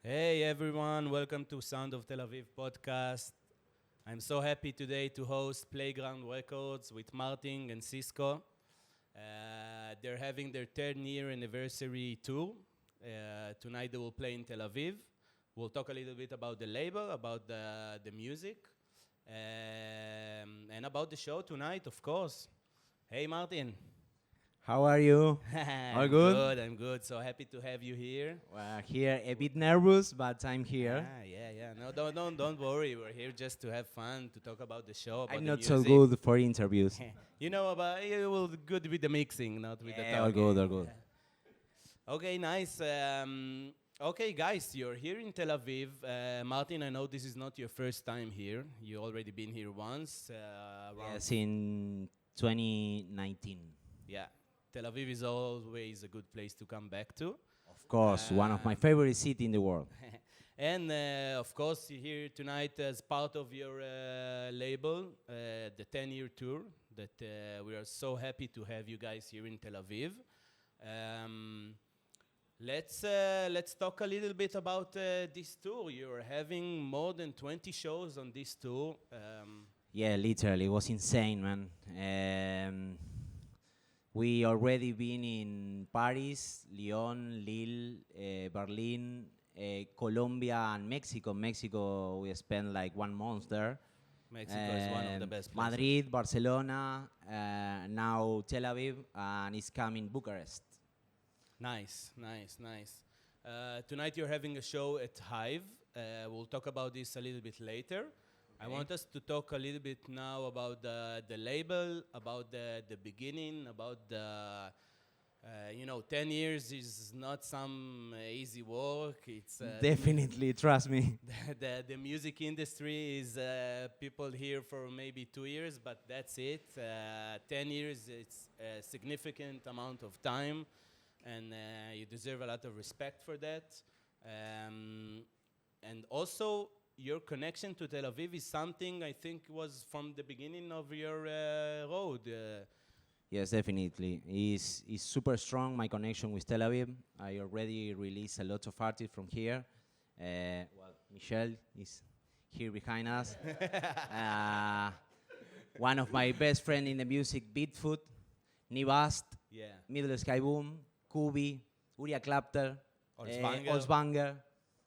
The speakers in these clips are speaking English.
Hey everyone, welcome to Sound of Tel Aviv podcast. I'm so happy today to host Playground Records with Martin and Cisco. They're having their 10-year anniversary tour. Tonight they will play in Tel Aviv. We'll talk a little bit about the label, about the music, and about the show tonight, of course. Hey Martin. How are you? All I'm good? good, I'm good. So happy to have you here. Well, here a bit nervous, but I'm here. Yeah. No, don't worry. We're here just to have fun, to talk about the show, about I'm the not so music. good for interviews. You know about you will good with the mixing, not with the Yeah, all talking. good, all good. Okay, nice. Okay, guys, you're here in Tel Aviv. Martin, I know this is not your first time here. You already been here once. Yes, in 2019. Yeah, Tel Aviv is always a good place to come back to. Of course, one of my favorite cities in the world. And of course, you're here tonight as part of your label, the 10-year tour. That we are so happy to have you guys here in Tel Aviv. Um, let's talk a little bit about this tour. You're having more than 20 shows on this tour. Yeah, literally, it was insane, man. We already been in Paris, Lyon, Lille, Berlin, Colombia, and Mexico. Mexico, we spent like 1 month there. Mexico is one of the best places. Madrid, Barcelona, now Tel Aviv, and it's coming Bucharest. Nice. Tonight you're having a show at Hive. We'll talk about this a little bit later. I want us to talk a little bit now about the label, about the beginning, about 10 years is not some easy work. It's Definitely, trust me. the music industry is people here for maybe 2 years, but that's it. 10 years, it's a significant amount of time, and you deserve a lot of respect for that. And also, your connection to Tel Aviv is something I think was from the beginning of your road. Yes, definitely. It's super strong, my connection with Tel Aviv. I already released a lot of artists from here. Michelle is here behind us. uh, One of my best friends in the music, Beatfoot, Nivast, Yeah. Middle Sky Boom, Kubi, Uria Klapter, Olsvanger. Olsvanger,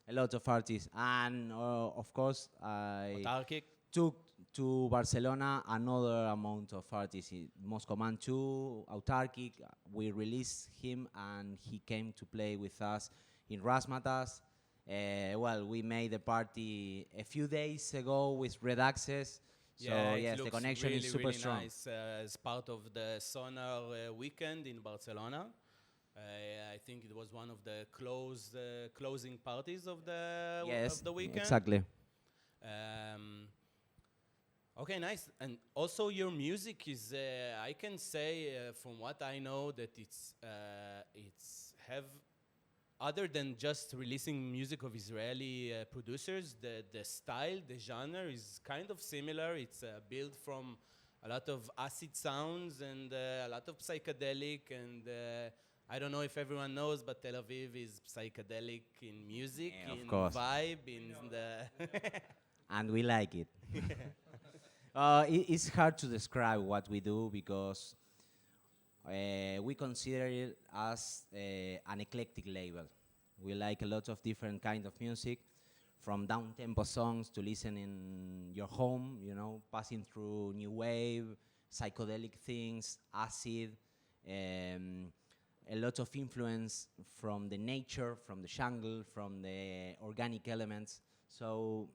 a lot of artists. And of course, I Autarkic. took to Barcelona another amount of artists. Moscow Man 2, Autarkic. We released him and he came to play with us in Rasmatas. We made a party a few days ago with Red Access. So Yeah, it yes, the looks connection really, is super really strong. nice. As part of the Sonar weekend in Barcelona. I think it was one of the closing parties of Yes, of the weekend. exactly. Um, okay, nice. And also your music is, I can say from what I know that it's have, other than just releasing music of Israeli producers, the style, the genre is kind of similar. It's built from a lot of acid sounds and a lot of psychedelic and I don't know if everyone knows, but Tel Aviv is psychedelic in music, Yeah, of in course. vibe, in the And we like it. It's hard to describe what we do because we consider it as an eclectic label. We like a lot of different kind of music, from down-tempo songs to listen in your home, passing through new wave, psychedelic things, acid, a lot of influence from the nature, from the jungle, from the organic elements. So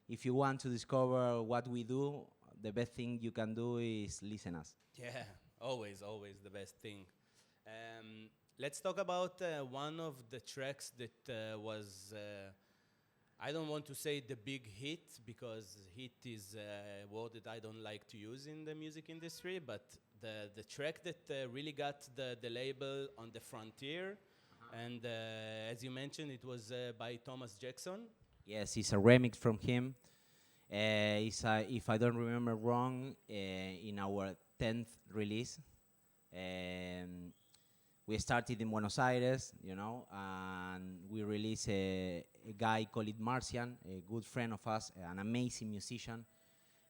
if you want to discover what we do, the best thing you can do is listen us. Yeah, always the best thing. Let's talk about one of the tracks that was, I don't want to say the big hit, because hit is a word that I don't like to use in the music industry, but the track that really got the label on the frontier, and as you mentioned, it was by Thomas Jackson. Yes, it's a remix from him. If I don't remember wrong, in our 10th release, um, we started in Buenos Aires, you know, and we released a guy called Martian, a good friend of us, an amazing musician.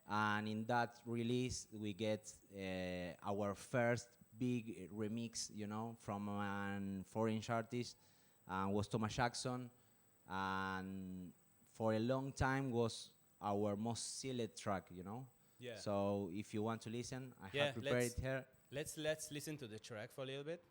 And in that release, we get our first big remix, you know, from a foreign artist, was Thomas Jackson, and for a long time was our most selected track, you know. Yeah. So if you want to listen, I Yeah, have prepared it here. Let's listen to the track for a little bit.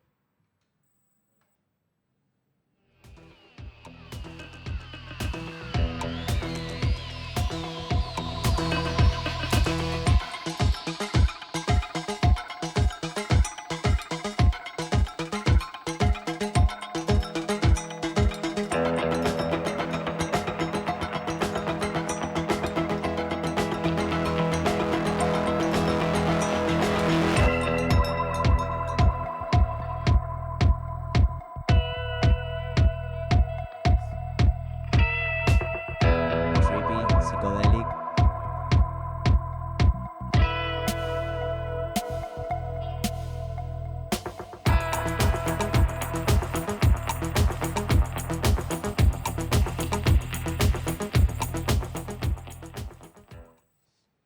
Trippy, psychedelic.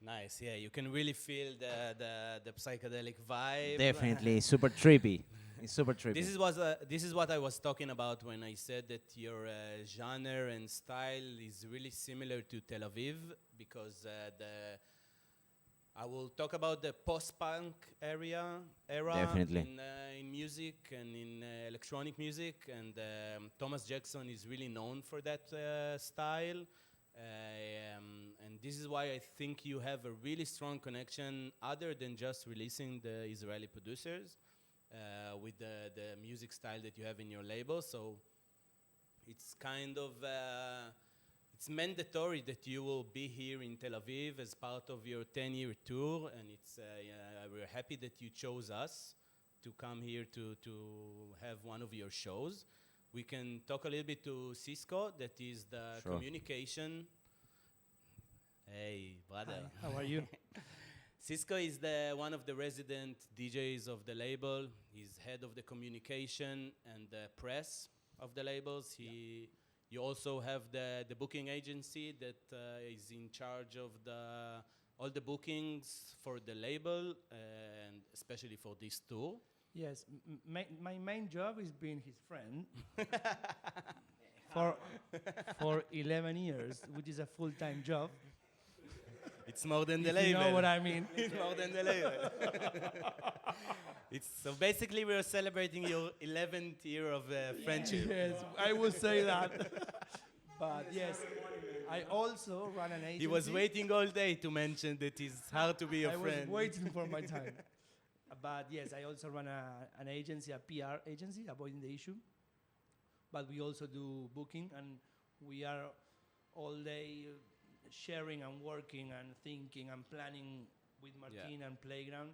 Nice. Yeah, you can really feel the psychedelic vibe. Definitely super trippy. It's super trippy. This is what I was talking about when I said that your genre and style is really similar to Tel Aviv, because I will talk about the post-punk era Definitely. in music and in electronic music, and Thomas Jackson is really known for that style. And this is why I think you have a really strong connection, other than just releasing the Israeli producers, with the music style that you have in your label. So it's kind of it's mandatory that you will be here in Tel Aviv as part of your 10-year tour, and it's we're happy that you chose us to come here to have one of your shows. We can talk a little bit to Cisco, that is the Sure. communication. Hey, brother. Hi, how are you? Cisco is one of the resident DJs of the label. He's head of the communication and the press of the labels. You also have the booking agency that is in charge of all the bookings for the label, and especially for this tour. Yes, my main job is being his friend for 11 years, which is a full-time job. It's more than the If label. you know what I mean. It's more than the label. So basically we're celebrating your 11th year of friendship. Yes, I will say that. But yes, I also run an agency. He was waiting all day to mention that it's hard to be your I friend. was waiting for my time. But yes, I also run an agency, a PR agency, avoiding the issue. But we also do booking, and we are all day sharing and working and thinking and planning with Martin and Playground.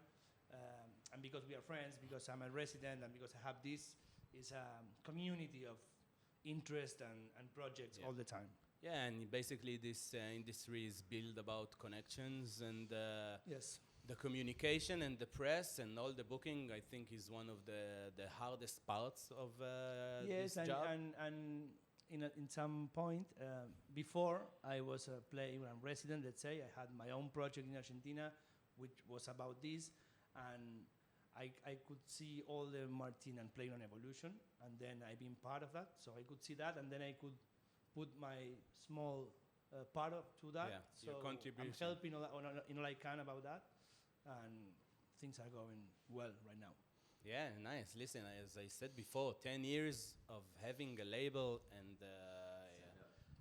And because we are friends, because I'm a resident, and because I have this, is a community of interest and projects all the time. Yeah, and basically this industry is built about connections and Yes. the communication and the press and all the booking. I think is one of the hardest parts of Yes, this job. and in some point, before I was a Playground resident, let's say, I had my own project in Argentina, which was about this, and I could see all the Martin and Playground evolution, and then I've been part of that, so I could see that, and then I could put my small part to that. Yeah, so your contribution. I'm helping in all I can about that, and things are going well right now. Yeah, nice. Listen, as I said before, 10 years of having a label, and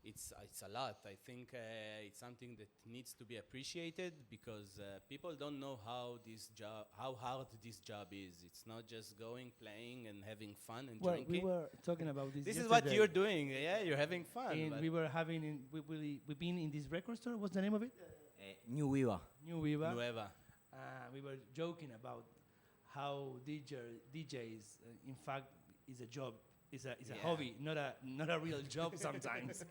it's a lot. I think it's something that needs to be appreciated, because people don't know how hard this job is. It's not just going, playing, and having fun and Well, drinking. we were talking about this. This is what yesterday. you're doing. Yeah, you're having fun. And but we were having we've been in this record store. What's the name of it? New Viva. New Viva. Nueva. We were joking about how DJs, in fact, is a job. It's a hobby, not a real job sometimes.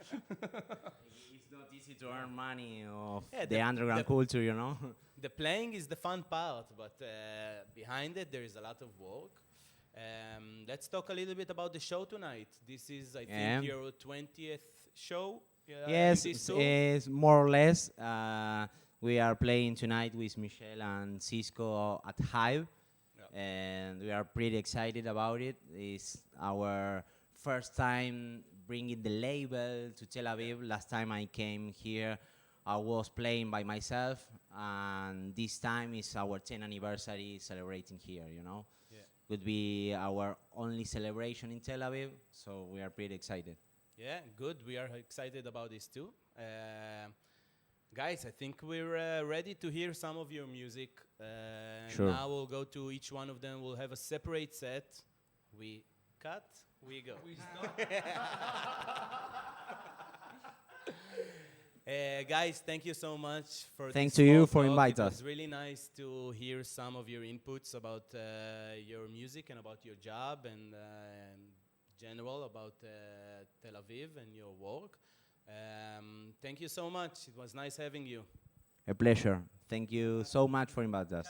It's not easy to earn money of Yeah, the the- underground the- culture, you know. The playing is the fun part, but behind it there is a lot of work. Let's talk a little bit about the show tonight. This is, I Yeah. think, your 20th show. Yes, in this tour? it's more or less. We are playing tonight with Michelle and Cisco at Hive, Yeah. and we are pretty excited about it. It's our first time bringing the label to Tel Aviv. Last time I came here, I was playing by myself, and this time is our 10th anniversary celebrating here. Yeah. Would be our only celebration in Tel Aviv, so we are pretty excited. Yeah, good. We are excited about this too. Guys, I think we're ready to hear some of your music. Sure. Now we'll go to each one of them. We'll have a separate set. We cut, we go. Guys, thank you so much for Thanks this to you small for talk. inviting It us. was really nice to hear some of your inputs about your music and about your job and general about Tel Aviv and your work. Thank you so much. It was nice having you. A pleasure. Thank you so much for inviting us.